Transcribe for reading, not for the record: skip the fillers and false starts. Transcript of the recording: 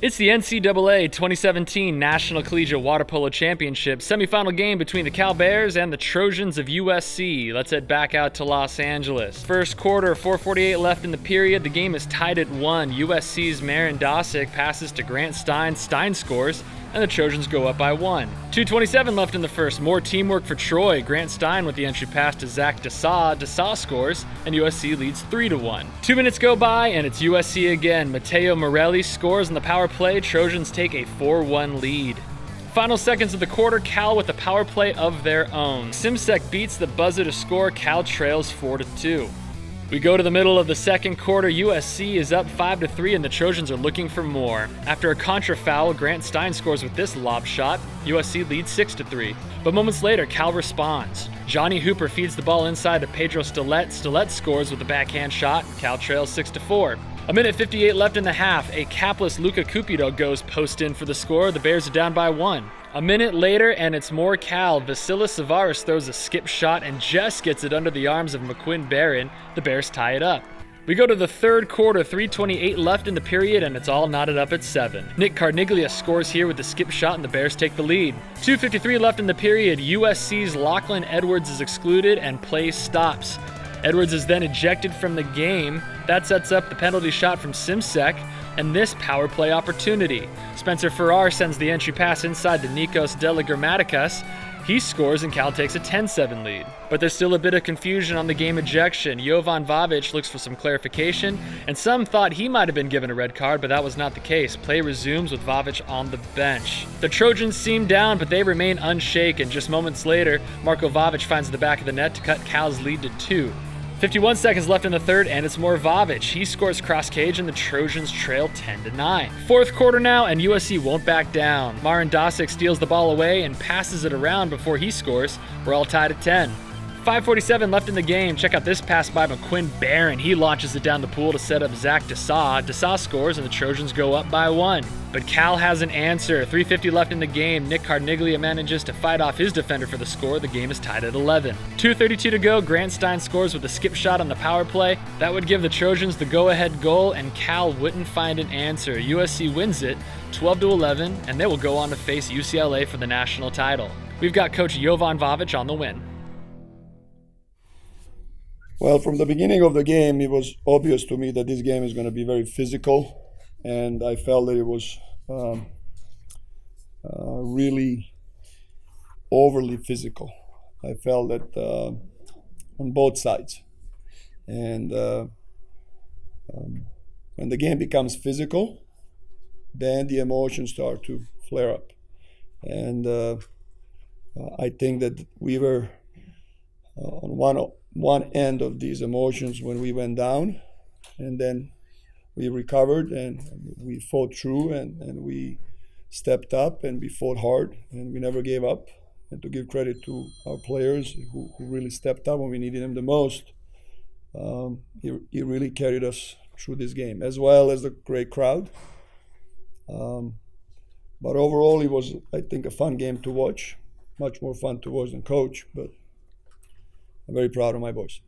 It's the NCAA 2017 National Collegiate Water Polo Championship semifinal game between the Cal Bears and the Trojans of USC. Let's head back out to Los Angeles. First quarter, 4:48 left in the period. The game is tied at 1. USC's Marin Dosick passes to Grant Stein. Stein scores, and the Trojans go up by 1. 2:27 left in the first. More teamwork for Troy. Grant Stein with the entry pass to Zach Desaw. Desaw scores, and USC leads 3-1. 2 minutes go by, and it's USC again. Matteo Morelli scores on the power play. Trojans take a 4-1 lead. Final seconds of the quarter, Cal with a power play of their own. Simsek beats the buzzer to score. Cal trails 4-2. We go to the middle of the second quarter. USC is up 5-3, and the Trojans are looking for more. After a contra foul, Grant Stein scores with this lob shot. USC leads 6-3. But moments later, Cal responds. Johnny Hooper feeds the ball inside to Pedro Stilett. Stilett scores with a backhand shot. Cal trails 6-4. A minute 58 left in the half. A capless Luca Cupido goes post-in for the score. The Bears are down by 1. A minute later, and it's more Cal. Vasilis Savaris throws a skip shot and just gets it under the arms of McQuinn Barron. The Bears tie it up. We go to the third quarter, 3:28 left in the period, and it's all knotted up at 7. Nick Carniglia scores here with the skip shot, and the Bears take the lead. 2:53 left in the period. USC's Lachlan Edwards is excluded, and play stops. Edwards is then ejected from the game. That sets up the penalty shot from Simsek and this power play opportunity. Spencer Farrar sends the entry pass inside to Nikos Delagramaticas. He scores and Cal takes a 10-7 lead. But there's still a bit of confusion on the game ejection. Jovan Vavic looks for some clarification, and some thought he might have been given a red card, but that was not the case. Play resumes with Vavic on the bench. The Trojans seem down, but they remain unshaken. Just moments later, Marko Vavic finds the back of the net to cut Cal's lead to 2. 51 seconds left in the third, and it's more Vavic. He scores cross cage, and the Trojans trail 10-9. Fourth quarter now, and USC won't back down. Marin Dosick steals the ball away and passes it around before he scores. We're all tied at 10. 5:47 left in the game. Check out this pass by McQuinn Barron. He launches it down the pool to set up Zach Desaw. Desaw scores, and the Trojans go up by 1. But Cal has an answer. 3:50 left in the game. Nick Carniglia manages to fight off his defender for the score. The game is tied at 11. 2:32 to go. Grant Stein scores with a skip shot on the power play. That would give the Trojans the go-ahead goal, and Cal wouldn't find an answer. USC wins it 12-11, and they will go on to face UCLA for the national title. We've got Coach Jovan Vavic on the win. Well, from the beginning of the game, it was obvious to me that this game is going to be very physical, and I felt that it was really overly physical. I felt that on both sides. And when the game becomes physical, then the emotions start to flare up. And I think that we were on one end of these emotions when we went down, and then we recovered and we fought through and we stepped up and we fought hard and we never gave up. And to give credit to our players who really stepped up when we needed them the most, he really carried us through this game, as well as the great crowd. But overall, it was, I think, a fun game to watch, much more fun to watch than coach, but I'm very proud of my boys.